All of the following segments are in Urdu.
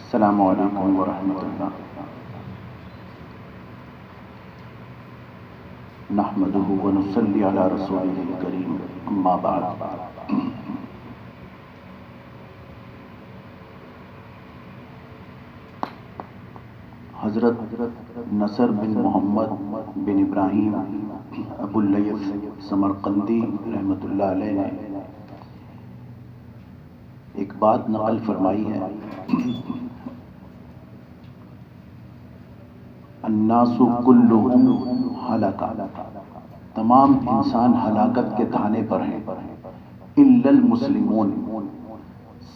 السلام علیکم ورحمۃ اللہ نحمده ونصلی علی رسوله الکریم اما بعد حضرت نصر بن محمد بن ابراہیم ابو اللیث سمرقندی رحمۃ اللہ علیہ نے ایک بات نقل فرمائی ہے، الناس کلہم ہلکا، تمام انسان ہلاکت کے دھانے پر ہیں، الا المسلمون،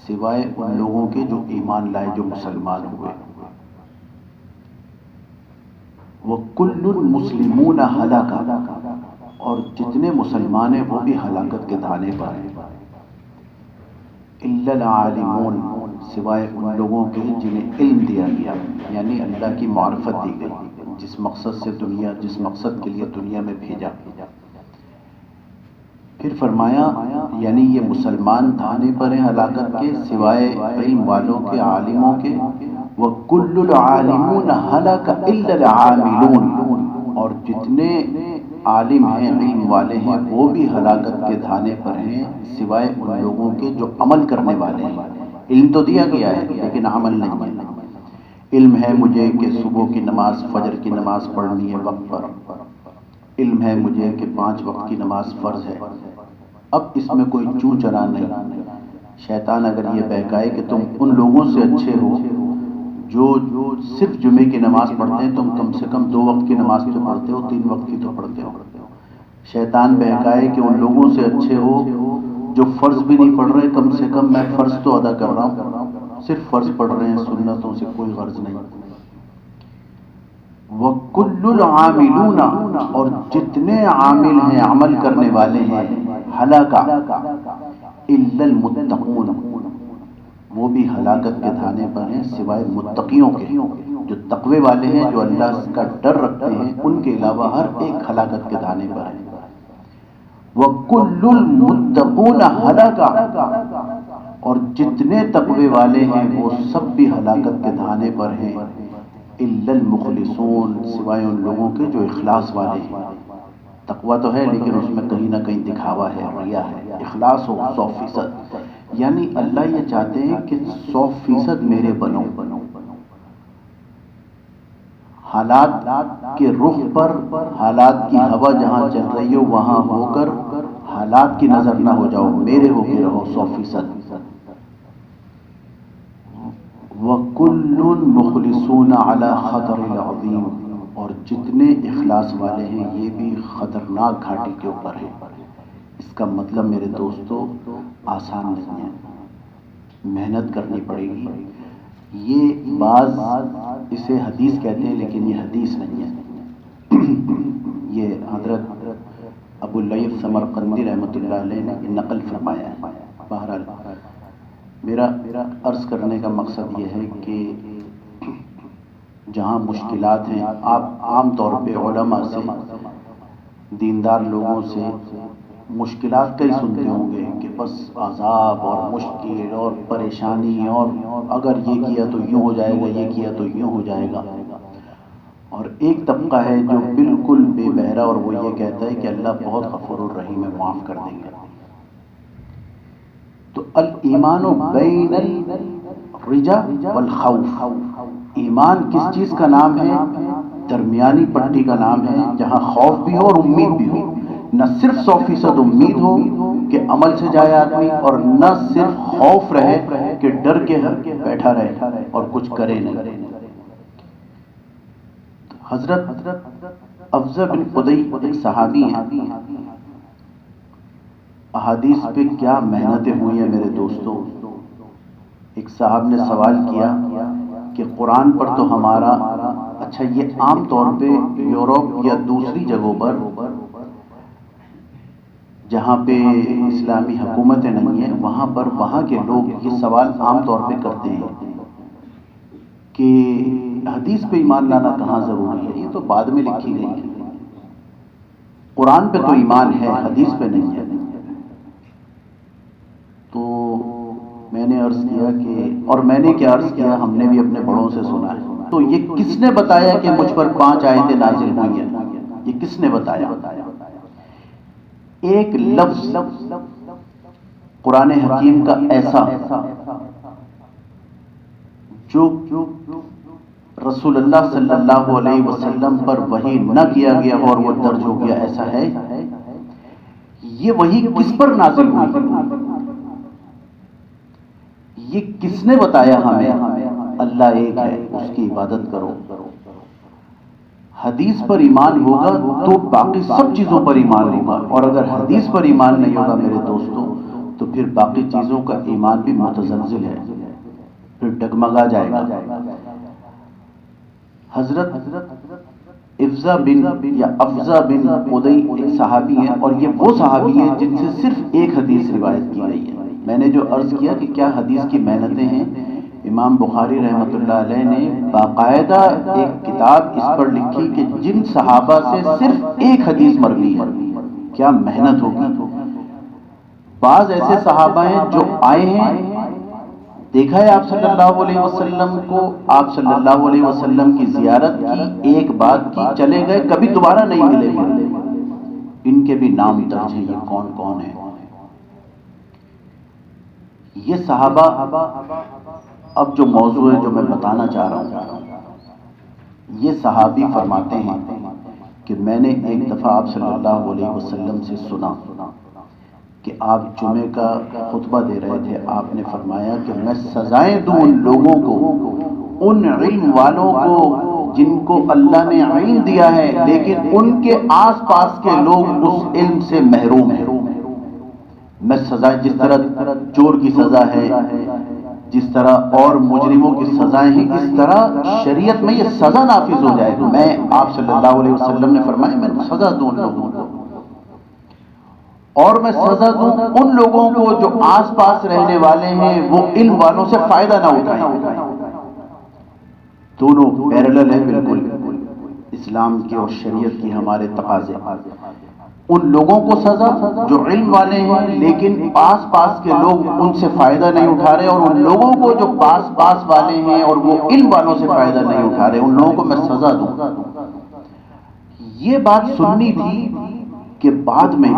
سوائے ان لوگوں کے جو ایمان لائے، جو مسلمان ہوئے، وَكُلُّ الْمُسْلِمُونَ هَلَكَ، اور جتنے مسلمان ہیں وہ بھی ہلاکت کے دھانے پر ہیں، اِلَّا الْعَالِمُونَ، سوائے ان لوگوں کے جنہیں علم دیا گیا، یعنی اللہ کی معرفت دی گئی، جس مقصد سے جس مقصد کے لیے دنیا میں بھیجا۔ پھر فرمایا یعنی یہ مسلمان دھانے پر ہیں ہلاکت کے، سوائے علم والوں کے، عالموں کے، وَكُلُّ الْعَالِمُونَ هَلَكَ إِلَّا الْعَامِلُونَ، اور جتنے عالم ہیں، علم والے ہیں، وہ بھی ہلاکت کے دھانے پر ہیں، سوائے ان لوگوں کے جو عمل کرنے والے ہیں۔ علم تو دیا گیا ہے لیکن عمل نہیں ہے۔ علم ہے مجھے کہ صبح کی نماز، فجر کی نماز پڑھنی ہے وقت پر، علم ہے مجھے کہ 5 وقت کی نماز فرض ہے، اب اس میں کوئی چوں چرا نہیں۔ شیطان اگر یہ بہکائے کہ تم ان لوگوں سے اچھے ہو جو صرف جمعے کی نماز پڑھتے ہیں، تم کم سے کم 2 وقت کی نماز تو پڑھتے ہو، 3 وقت کی تو پڑھتے ہو۔ شیطان بہکائے کہ ان لوگوں سے اچھے ہو جو فرض بھی نہیں پڑھ رہے، کم سے کم میں فرض تو ادا کر رہا ہوں، صرف فرض پڑھ رہے ہیں، سنتوں سے کوئی غرض نہیں۔ وَكُلُّ الْعَامِلُونَ، اور جتنے عامل ہیں، عمل کرنے والے ہیں، ہلاکا الا المتقون، وہ بھی ہلاکت کے دھانے پر ہیں، سوائے متقیوں کے، جو تقوی والے ہیں، جو اللہ کا ڈر رکھتے ہیں، ان کے علاوہ ہر ایک ہلاکت کے دھانے پر ہے۔ وَكُلُّ الْمُتَّقُونَ هَلَكَ، اور جتنے تقوی والے ہیں وہ سب بھی ہلاکت کے دھانے پر ہیں، الا المخلصون، سوائے ان لوگوں کے جو اخلاص والے ہیں۔ تقویٰ تو ہے لیکن اس میں کہیں نہ کہیں دکھاوا ہے، ریا ہے۔ اخلاص ہو 100%، یعنی اللہ یہ چاہتے ہیں کہ 100% میرے بنو، حالات کے رخ پر، حالات کی ہوا جہاں چل رہی ہو وہاں ہو کر حالات کی نظر نہ ہو جاؤ، میرے ہو کے رہو 100%۔ وَكُلٌّ مُخْلِصُونَ عَلَى خَطَرِ الْعَظِيمِ، اور جتنے اخلاص والے ہیں یہ بھی خطرناک گھاٹی کے اوپر ہیں۔ اس کا مطلب میرے دوستو آسان نہیں ہے، محنت کرنی پڑے گی۔ یہ بعض اسے حدیث کہتے ہیں لیکن یہ حدیث نہیں ہے، یہ حضرت ابو اللیث سمرقندی رحمۃ اللہ علیہ نے نقل فرمایا ہے۔ بہرحال میرا عرض کرنے کا مقصد یہ ہے کہ جہاں مشکلات ہیں، آپ عام طور پہ علماء سے، دیندار لوگوں سے مشکلات کئی سنتے ہوں گے کہ بس عذاب اور مشکل اور پریشانی، اور اگر یہ کیا تو یوں ہو جائے گا، یہ کیا تو یوں ہو جائے گا۔ اور ایک طبقہ ہے جو بالکل بے بہرا، اور وہ یہ کہتا ہے کہ اللہ بہت غفور الرحیم ہے، معاف کر دیں گے۔ تو الایمان بین الرجا والخوف، ایمان کس چیز کا نام ہے؟ درمیانی پٹی کا نام ہے، جہاں خوف بھی ہو اور امید بھی ہو، نہ صرف 100% امید ہو کہ عمل سے جائے آدمی، اور نہ صرف خوف رہے کہ ڈر کے بیٹھا رہے اور کچھ کرے نہیں۔ حضرت افضل بن قدی ایک صحابی ہیں، احادیث پہ کیا محنتیں ہوئی ہیں میرے دوستو۔ ایک صاحب نے سوال کیا کہ قرآن پر تو ہمارا، اچھا یہ عام طور پہ یورپ یا دوسری جگہوں پر جہاں پہ اسلامی حکومتیں نہیں ہیں، وہاں پر وہاں کے لوگ یہ سوال عام طور پہ کرتے ہیں کہ حدیث پہ ایمان لانا کہاں ضروری ہے، یہ تو بعد میں لکھی گئی ہے، قرآن پہ تو ایمان ہے، حدیث پہ نہیں ہے۔ تو میں نے عرض کیا کہ، اور میں نے کیا عرض کیا، ہم نے بھی اپنے بڑوں سے سنا ہے، تو یہ کس نے بتایا کہ مجھ پر 5 آیتیں نازل ہوئی ہیں؟ یہ کس نے بتایا؟ ایک لفظ قرآن حکیم کا ایسا جو رسول اللہ صلی اللہ علیہ وسلم پر وحی نہ کیا گیا اور وہ درج ہو گیا، ایسا ہے؟ یہ وحی کس پر نازل ہوئی؟ یہ کس نے بتایا ہمیں؟ اللہ ایک ہے، اس کی عبادت کرو۔ حدیث پر ایمان ہوگا تو باقی سب چیزوں پر ایمان ہوگا، اور اگر حدیث پر ایمان نہیں ہوگا میرے دوستوں تو پھر باقی چیزوں کا ایمان بھی متزلزل ہے، پھر ڈگمگا جائے گا۔ حضرت افزا بن قدی ایک صحابی ہیں، اور یہ وہ صحابی ہیں جن سے صرف ایک حدیث روایت کی گئی ہے۔ میں نے جو عرض کیا کہ کیا حدیث کی محنتیں ہیں، امام بخاری رحمۃ اللہ علیہ نے باقاعدہ ایک کتاب اس پر لکھی کہ جن صحابہ سے صرف ایک حدیث مروی ہے، کیا محنت ہوگی۔ بعض ایسے صحابہ ہیں جو آئے ہیں، دیکھا ہے آپ صلی اللہ علیہ وسلم کو، آپ صلی اللہ علیہ وسلم کی زیارت کی، ایک بات کی، چلے گئے، کبھی دوبارہ نہیں ملے گے۔ ان کے بھی نام درج ہیں، یہ کون کون ہیں؟ یہ صحابہ، اب جو موضوع ہے جو میں بتانا چاہ رہا ہوں، یہ صحابی فرماتے ہیں کہ میں نے ایک دفعہ آپ صلی اللہ علیہ وسلم سے سنا کہ آپ جمعے کا خطبہ دے رہے تھے، آپ نے فرمایا کہ میں سزائیں دوں ان لوگوں کو، ان علم والوں کو جن کو اللہ نے علم دیا ہے لیکن ان کے آس پاس کے لوگ اس علم سے محروم ہیں۔ میں سزائیں، جس طرح چور کی سزا ہے، جس طرح اور مجرموں کی سزائیں ہیں، اس طرح شریعت میں یہ سزا نافذ ہو جائے۔ میں، آپ صلی اللہ علیہ وسلم نے فرمایا میں سزا دوں ان لوگوں کو، اور میں سزا دوں ان لوگوں کو جو آس پاس رہنے والے ہیں وہ علم والوں سے فائدہ نہ اٹھائیں۔ دونوں پیرلل ہیں بالکل، اسلام کی اور شریعت کی ہمارے تقاضے۔ ان لوگوں کو سزا جو علم والے ہیں لیکن آس پاس کے لوگ ان سے فائدہ نہیں اٹھا رہے، اور ان لوگوں کو جو پاس والے ہیں اور وہ علم والوں سے فائدہ نہیں اٹھا رہے، ان لوگوں کو میں سزا دوں۔ یہ بات سننی تھی کہ بعد میں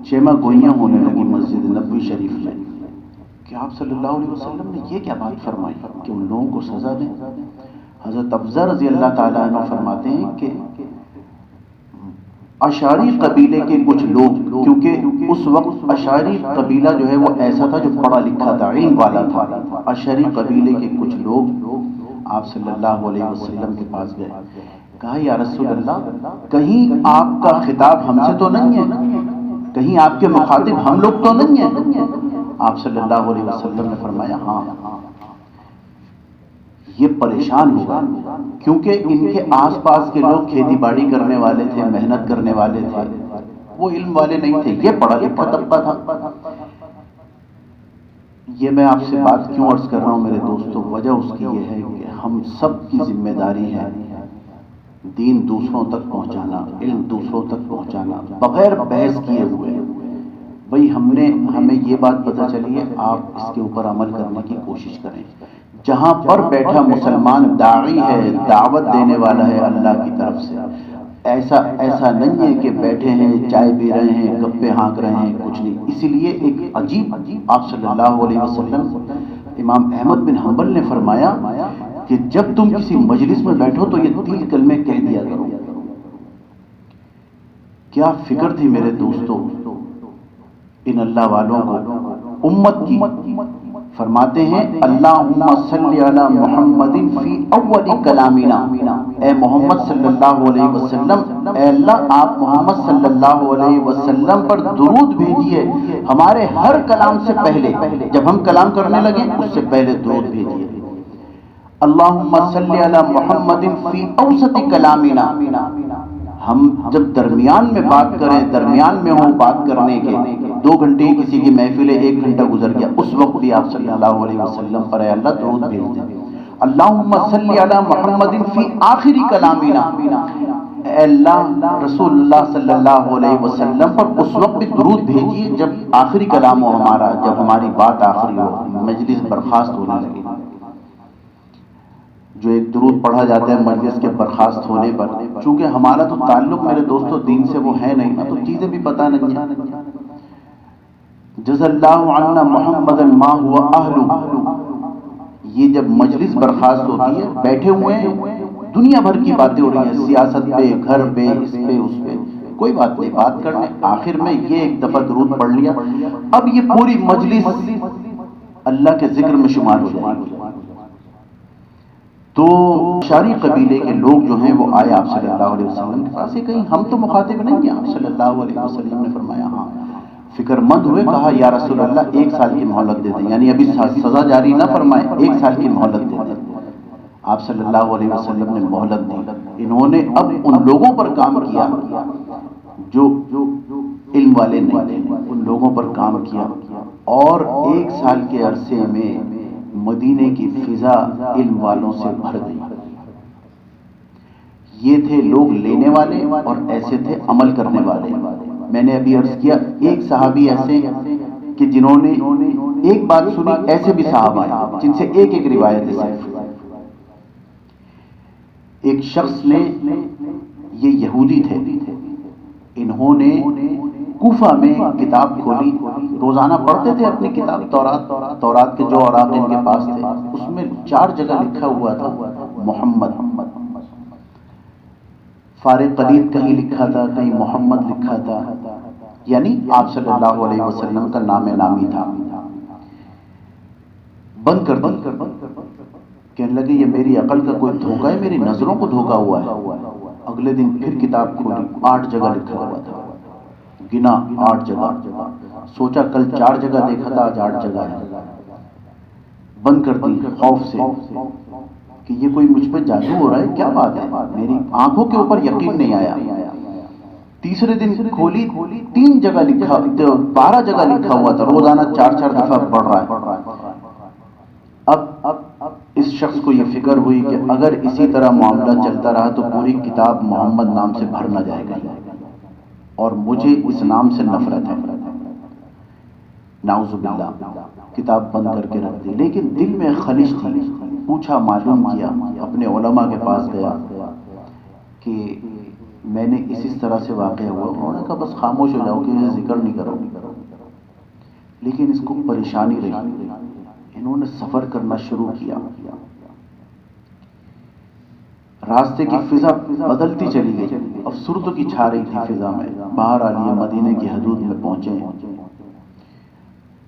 چیما گوئیاں ہونے لگی مسجد نبوی شریف میں کہ آپ صلی اللہ علیہ وسلم نے یہ کیا بات فرمائی کہ ان لوگوں کو سزا دیں۔ حضرت افزا رضی اللہ تعالیٰ عنہ فرماتے ہیں کہ اشعری قبیلے کے کچھ لوگ، کیونکہ اس وقت اشعری قبیلہ جو ہے وہ ایسا تھا جو پڑھا لکھا تھا، علم والا تھا، اشعری قبیلے کے کچھ لوگ آپ صلی اللہ علیہ وسلم کے پاس گئے، کہا یا رسول اللہ کہیں آپ کا خطاب ہم سے تو نہیں ہے، کہیں آپ کے مخاطب ہم لوگ تو نہیں ہیں؟ آپ صلی اللہ علیہ وسلم نے فرمایا ہاں، یہ پریشان ہوا کیونکہ ان کے آس پاس کے لوگ کھیتی باڑی کرنے والے تھے، محنت کرنے والے تھے، وہ علم والے نہیں تھے، یہ پڑھا لکھا طبقہ تھا۔ یہ میں آپ سے بات کیوں عرض کر رہا ہوں میرے دوستوں، وجہ اس کی یہ ہے کہ ہم سب کی ذمہ داری ہے دین دوسروں تک پہنچانا، علم دوسروں تک پہنچانا بغیر بحث کیے ہوئے۔ بھئی ہمیں یہ بات پتہ چلی ہے، آپ اس کے اوپر عمل کرنے کی کوشش کریں۔ جہاں پر بیٹھا مسلمان داعی ہے، دعوت دینے والا ہے اللہ کی طرف سے، ایسا نہیں ہے کہ بیٹھے ہیں چائے پی رہے ہیں گپے ہانک رہے ہیں، کچھ نہیں۔ اسی لیے ایک عجیب آپ صلی اللہ علیہ وسلم، امام احمد بن حنبل نے فرمایا کہ جب تم کسی مجلس میں بیٹھو تو یہ 3 کلمے کہہ دیا کرو۔ کیا فکر تھی میرے دوستوں ان اللہ والوں کو امت کی۔ فرماتے ہیں اللہم صلی علی محمد فی اول کلامنا، اے محمد صلی اللہ علیہ وسلم، اے اللہ آپ محمد صلی اللہ علیہ وسلم پر درود بھیجیے ہمارے ہر کلام سے پہلے، جب ہم کلام کرنے لگیں اس سے پہلے درود بھیجیے۔ اللہم صلی علی محمد فی اوسط کلامنا، ہم جب درمیان میں بات کریں، درمیان میں ہوں بات کرنے کے، 2 گھنٹے کسی کی محفل ہے، 1 گھنٹہ گزر گیا، اس وقت بھی آپ صلی اللہ علیہ وسلم پر اے اللہ درود بھیج دیں۔ اللہم صلی علی محمد فی آخری کلامنا، اے اللہ رسول اللہ صلی اللہ علیہ وسلم پر اس وقت بھی درود بھیجیے جب آخری کلام ہو ہمارا، جب ہماری بات آخری ہو، مجلس برخاست ہونے لگے۔ جو ایک درود پڑھا جاتا ہے مجلس کے برخاست ہونے پر، چونکہ ہمارا تو تعلق میرے دوستوں دین سے وہ ہے نہیں، تو چیزیں بھی پتہ نہیں ہیں۔ جزا اللہ عنا محمد ما ہوا اہلہ، یہ جب مجلس برخاست ہوتی ہے بیٹھے ہوئے ہیں، دنیا بھر کی باتیں ہو رہی ہیں، سیاست پہ، گھر پہ، اس پہ اس پہ، کوئی بات نہیں، بات کرنے، آخر میں یہ ایک دفعہ درود پڑھ لیا، اب یہ پوری مجلس اللہ کے ذکر میں شمار ہو جائے گی۔ تو شاری قبیلے کے لوگ جو ہیں وہ آئے آپ صلی اللہ علیہ وسلم کے پاس، کہیں ہم تو مخاطب نہیں ہیں۔ آپ صلی اللہ علیہ وسلم نے فرمایا ہاں، فکر مند ہوئے، کہا یا رسول اللہ 1 سال کی مہلت دے دیں، یعنی ابھی سزا جاری نہ فرمائیں، 1 سال کی مہلت دے دیں۔ آپ صلی اللہ علیہ وسلم نے مہلت دی۔ انہوں نے اب ان لوگوں پر کام کیا جو علم والے نہیں تھے، ان لوگوں پر کام کیا، اور 1 سال کے عرصے میں مدینے کی فضا علم والوں سے بھر گئی۔ یہ تھے لوگ لینے والے اور ایسے تھے عمل کرنے والے۔ میں نے ابھی عرض کیا ایک صحابی ایسے کہ جنہوں نے ایک بات سنی، ایسے بھی صحابہ ہیں جن سے ایک ایک روایت ہے صرف۔ ایک شخص نے، یہ یہودی تھے، انہوں نے کوفہ میں کتاب کھولی، روزانہ پڑھتے تھے اپنی کتاب تورات کے جو اوراق ان کے پاس تھے، اس میں 4 جگہ لکھا ہوا تھا محمد، فارغ قدید کہیں لکھا تھا، کہیں محمد لکھا تھا، یعنی آپ صلی اللہ علیہ وسلم کا نام نامی تھا۔ بند کر دی، کہنے لگے یہ میری عقل کا کوئی دھوکہ ہے، میری نظروں کو دھوکا ہوا ہے۔ اگلے دن پھر کتاب کھولی، 8 جگہ لکھا ہوا تھا، گنا 8 جگہ، سوچا کل 4 جگہ دیکھا تھا، آج 8 جگہ ہے۔ بند کر دی خوف سے کہ یہ کوئی مجھ پہ جادو ہو رہا ہے، کیا بات ہے، میری آنکھوں کے اوپر یقین نہیں آیا۔ تیسرے دن کھولی، 3 جگہ لکھا، 12 جگہ لکھا ہوا تھا، روزانہ 4 دفعہ پڑھ رہا ہے۔ اب اس شخص کو یہ فکر ہوئی کہ اگر اسی طرح معاملہ چلتا رہا تو پوری کتاب محمد نام سے بھر نہ جائے گا، اور مجھے اس نام سے نفرت ہے، نعوذ باللہ۔ کتاب بند کر کے رکھ دی، لیکن دل میں خلش تھی۔ پوچھا، معلوم کیا، اپنے علماء کے پاس گیا کہ میں نے اس طرح سے واقع ہوا۔ انہوں نے کہا بس خاموش ہو جاؤ کہ اسے ذکر نہیں کرو، لیکن اس کو پریشانی رہی۔ انہوں نے سفر کرنا شروع کیا، راستے کی فضا بدلتی چلی گئی، افسردگی کی چھا رہی تھی فضا میں۔ باہر آلیے مدینے کی حدود میں پہنچے،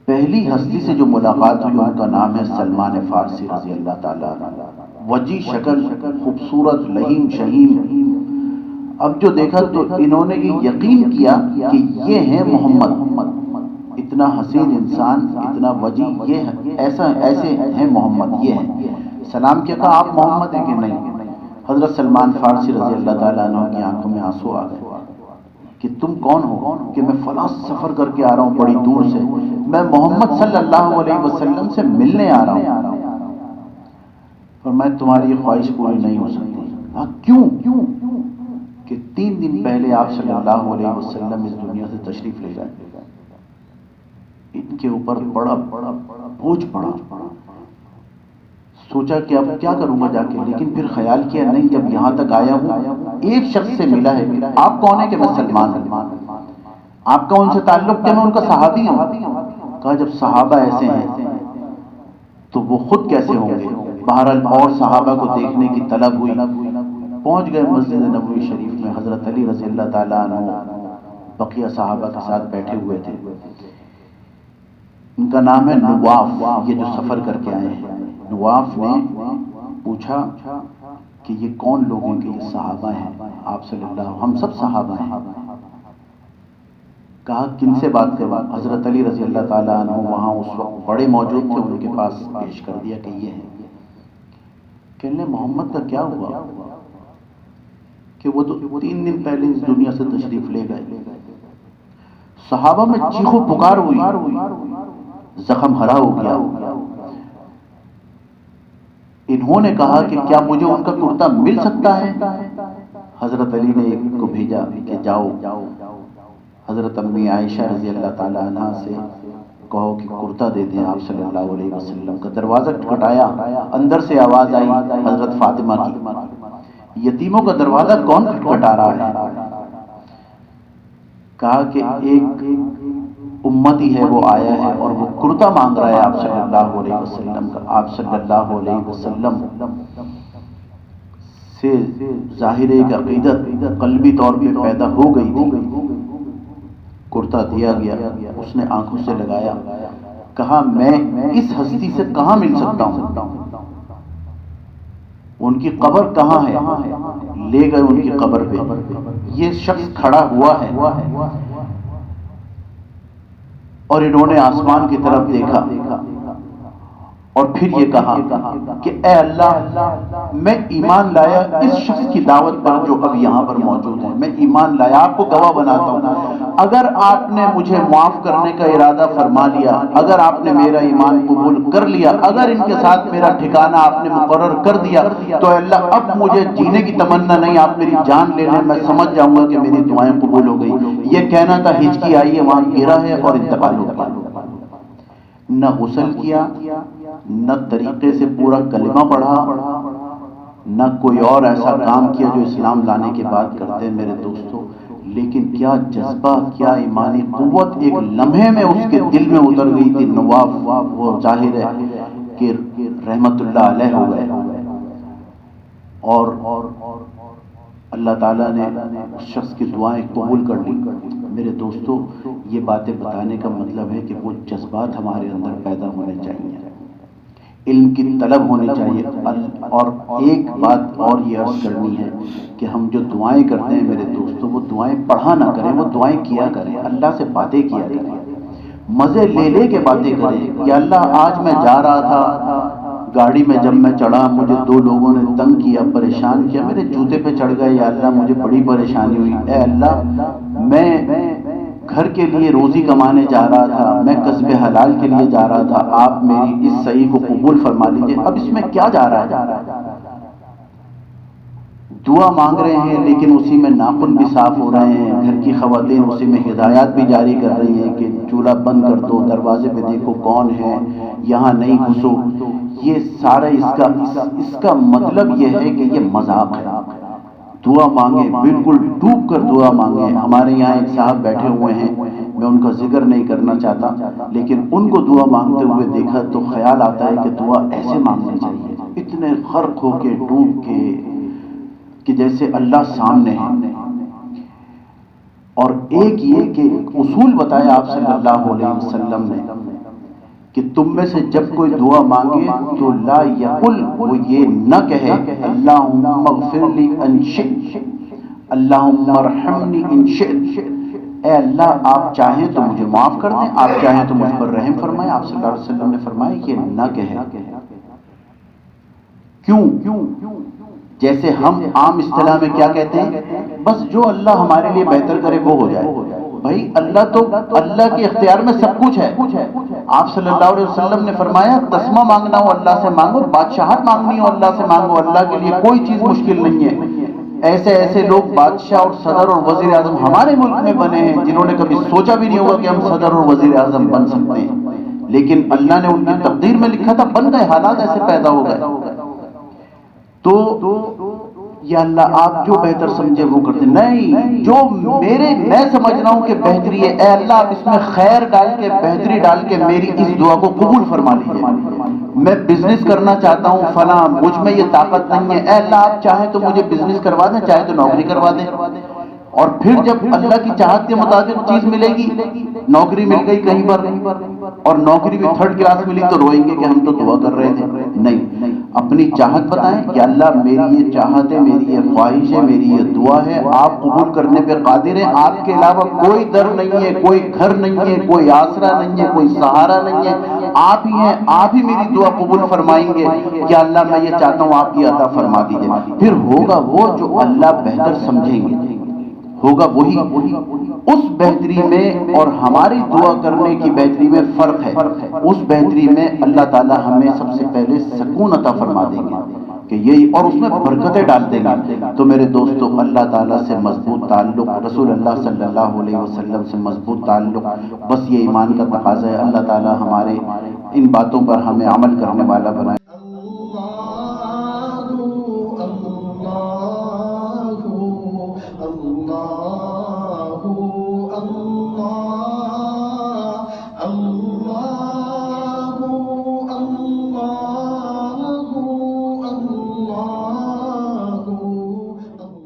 پہلی ہستی سے جو ملاقات ہوئی ان کا نام ہے سلمان فارسی رضی اللہ تعالیٰ عنہ۔ وجی شکل، خوبصورت، لہیم شہیم۔ اب جو دیکھا تو انہوں نے یہ یقین کیا کہ یہ ہیں محمد، اتنا حسین انسان، اتنا وجی، یہ ایسے ہیں محمد، یہ ہیں۔ سلام کیا، کہا آپ محمد ہیں کہ نہیں؟ حضرت سلمان فارسی رضی اللہ تعالیٰ عنہ کی آنکھوں میں آنسو آ گئے کہ تم کون ہو؟ کہ میں فلاں سفر کر کے آ رہا ہوں بڑی دور سے، میں محمد صلی اللہ علیہ وسلم سے ملنے آ رہا ہوں، اور میں تمہاری یہ خواہش پوری نہیں ہو سکتی۔ کیوں؟ کہ 3 دن پہلے آپ صلی اللہ علیہ وسلم اس دنیا سے تشریف لے گئے، ان کے اوپر بڑا بوجھ پڑا۔ سوچا کہ اب کیا کروں گا جا کے، لیکن پھر خیال کیا نہیں، جب یہاں تک آیا ہوں ایک شخص سے ملا ہے، آپ کون ہے؟ کہ میں سلمان ہوں۔ آپ کا ان سے تعلق؟ کہ میں ان کا صحابی ہوں۔ کہا جب صحابہ ایسے ہیں تو وہ خود کیسے ہوں گے؟ بہرحال اور صحابہ کو دیکھنے کی طلب ہوئی، پہنچ گئے مسجد نبوی شریف میں۔ حضرت علی رضی اللہ تعالیٰ عنہ بقیہ صحابہ کے ساتھ بیٹھے ہوئے تھے۔ ان کا نام ہے نواف، یہ جو سفر کر کے آئے ہیں۔ نواف نے پوچھا کہ یہ کون لوگ ہیں؟ کہ یہ صحابہ ہیں آپ صلی اللہ، ہم سب صحابہ ہیں۔ کہا کن سے بات کروں؟ حضرت علی رضی اللہ تعالیٰ عنہ وہاں اس وقت بڑے موجود تھے، ان کے پاس پیش کر دیا کہ یہ ہیں۔ کہنے محمد کا کیا ہوا؟ کہ وہ تو 3 دن پہلے اس دنیا سے تشریف لے گئے۔ صحابہ میں چیخو پکار ہوئی، زخم ہرا ہو گیا۔ انہوں نے کہا کہ کیا مجھے ان کا کرتا مل سکتا ہے؟ حضرت علی نے ایک کو بھیجا کہ جاؤ حضرت امی عائشہ رضی اللہ تعالی عنہ سے کہو کہ کرتا دے دیں آپ صلی اللہ علیہ وسلم کا۔ دروازہ کھٹکھٹایا، اندر سے آواز آئی حضرت فاطمہ کی، یتیموں کا دروازہ کون کھٹکھٹا رہا ہے؟ کہا کہ ایک امتی ہے وہ آیا ہے اور وہ کرتا مانگ رہا ہے آپ صلی اللہ علیہ وسلم کا۔ آپ صلی اللہ علیہ وسلم سے ظاہر ایک عقیدت قلبی طور پہ پیدا ہو گئی تھی۔ کرتا دیا گیا، اس نے آنکھوں سے لگایا، کہا میں اس ہستی سے کہاں مل سکتا ہوں، ان کی قبر کہاں ہے؟ لے گئے ان کی قبر پہ، یہ شخص کھڑا ہوا ہے اور انہوں نے آسمان کی طرف دیکھا اور پھر یہ کہا کہ اے اللہ میں ایمان لایا اس شخص کی دعوت پر جو اب یہاں پر موجود ہے، میں ایمان لایا، آپ کو گواہ بناتا ہوں، اگر آپ نے مجھے معاف کرنے کا ارادہ فرما لیا، اگر آپ نے میرا ایمان قبول کر لیا، اگر ان کے ساتھ میرا ٹھکانہ آپ نے مقرر کر دیا تو اے اللہ اب مجھے جینے کی تمنا نہیں، آپ میری جان لے لیں، میں سمجھ جاؤں گا کہ میری دعائیں قبول ہو گئی۔ یہ کہنا تھا، ہچکی آئی ہے، وہاں گرا ہے اور انتقال ہو گیا۔ نہ غسل کیا، نہ طریقے سے پورا کلمہ پڑھا، نہ کوئی اور ایسا کام کیا جو اسلام لانے کے بعد کرتے ہیں میرے دوستوں، لیکن کیا جذبہ، کیا ایمانی قوت ایک لمحے میں اس کے دل میں اتر گئی تھی۔ نواف وہ ظاہر ہے کہ رحمت اللہ علیہ ہو گئے اور اللہ تعالیٰ نے اس شخص کی دعائیں قبول کر لی۔ میرے دوستو، یہ باتیں بتانے کا مطلب ہے کہ وہ جذبات ہمارے اندر پیدا ہونے چاہیے، علم کی طلب ہونی چاہیے۔ اور ایک بات اور یہ عرض کرنی ہے کہ ہم جو دعائیں کرتے ہیں میرے دوستو، وہ دعائیں پڑھا نہ کریں، وہ دعائیں کیا کریں، اللہ سے باتیں کیا کریں، مزے لے لے کے باتیں کریں۔ یا اللہ آج میں جا رہا تھا گاڑی میں، جب میں چڑھا مجھے دو لوگوں نے تنگ کیا، پریشان کیا، میرے جوتے پہ چڑھ گئے، یا اللہ مجھے بڑی پریشانی ہوئی، اے اللہ میں گھر کے لیے روزی کمانے جا رہا تھا، میں کسب حلال کے لیے جا رہا تھا، آپ میری اس صحیح کو قبول فرما لیجئے۔ اب اس میں کیا جا رہا ہے؟ دعا مانگ رہے ہیں لیکن اسی میں ناخن بھی صاف ہو رہے ہیں، گھر کی خواتین اسی میں ہدایات بھی جاری کر رہی ہیں کہ چولہا بند کر دو، دروازے پہ دیکھو کون ہے، یہاں نہیں گھسو۔ یہ سارا اس کا مطلب یہ ہے کہ یہ مذاق ہے۔ دعا مانگیں، بالکل ڈوب کر دعا مانگیں۔ ہمارے یہاں ایک صاحب بیٹھے ہوئے ہیں، میں ان کا ذکر نہیں کرنا چاہتا، لیکن ان کو دعا مانگتے ہوئے دیکھا تو خیال آتا ہے کہ دعا ایسے مانگنی چاہیے، اتنے غرق ہو کے، ڈوب کے، کہ جیسے اللہ سامنے ہے۔ اور ایک یہ کہ اصول بتایا آپ صلی اللہ علیہ وسلم نے کہ تم میں سے جب کوئی دعا مانگے تو لا یقل، وہ یہ نہ کہے اللہم اغفر لی ان شئت، اللہم ارحمنی ان شئت، اے اللہ آپ چاہیں تو مجھے معاف کر دیں، آپ چاہیں تو مجھ پر رحم فرمائیں۔ آپ صلی اللہ علیہ وسلم نے فرمایا یہ نہ کہے۔ کیوں؟ جیسے ہم عام اصطلاح میں کیا کہتے ہیں، بس جو اللہ ہمارے لیے بہتر کرے وہ ہو جائے۔ بھائی اللہ کے اختیار میں سب کچھ ہے۔ آپ صلی اللہ علیہ وسلم نے فرمایا تسمہ مانگنا ہو اللہ سے مانگو، بادشاہت مانگنی ہو اللہ سے مانگو، اللہ کے لیے کوئی چیز مشکل نہیں ہے۔ ایسے لوگ بادشاہ اور صدر اور وزیر اعظم ہمارے ملک میں بنے ہیں جنہوں نے کبھی سوچا بھی نہیں ہوگا کہ ہم صدر اور وزیر اعظم بن سکتے ہیں، لیکن اللہ نے ان کی تقدیر میں لکھا تھا، بن گئے، حالات ایسے پیدا ہو گئے۔ تو یا اللہ آپ جو بہتر سمجھے وہ کرتے، نہیں جو میں سمجھ رہا ہوں کہ بہتری ہے، اے اللہ آپ اس میں خیر ڈال کے، بہتری ڈال کے میری اس دعا کو قبول فرما لیجیے۔ میں بزنس کرنا چاہتا ہوں فلاں، مجھ میں یہ طاقت نہیں ہے، اے اللہ آپ چاہیں تو مجھے بزنس کروا دیں، چاہے تو نوکری کروا دیں۔ اور پھر جب اللہ کی چاہت کے مطابق چیز ملے گی، نوکری مل گئی کہیں پر اور نوکری بھی تھرڈ کلاس ملی تو روئیں گے کہ ہم تو دعا کر رہے تھے۔ نہیں، اپنی چاہت بتائیں کہ اللہ میری یہ چاہت ہے، میری یہ خواہش ہے، میری یہ دعا ہے، آپ قبول کرنے پہ قادر ہیں، آپ کے علاوہ کوئی در نہیں ہے، کوئی گھر نہیں ہے، کوئی آسرا نہیں ہے، کوئی سہارا نہیں ہے، آپ ہی ہیں، آپ ہی میری دعا قبول فرمائیں گے کہ اللہ میں یہ چاہتا ہوں آپ یہ عطا فرما دیجیے۔ پھر ہوگا وہ جو اللہ بہتر سمجھیں گے، ہوگا وہی۔ اس بہتری میں اور ہماری دعا کرنے کی بہتری میں فرق ہے۔ اس بہتری میں اللہ تعالی ہمیں سب سے پہلے سکون عطا فرما دیں گے کہ کہ یہی، اور اس میں برکتیں ڈال دیں گے. تو میرے دوستو اللہ تعالیٰ سے مضبوط تعلق، رسول اللہ صلی اللہ علیہ وسلم سے مضبوط تعلق، بس یہ ایمان کا تقاضا ہے. اللہ تعالیٰ ہمارے ان باتوں پر ہمیں عمل کرنے والا بنائے.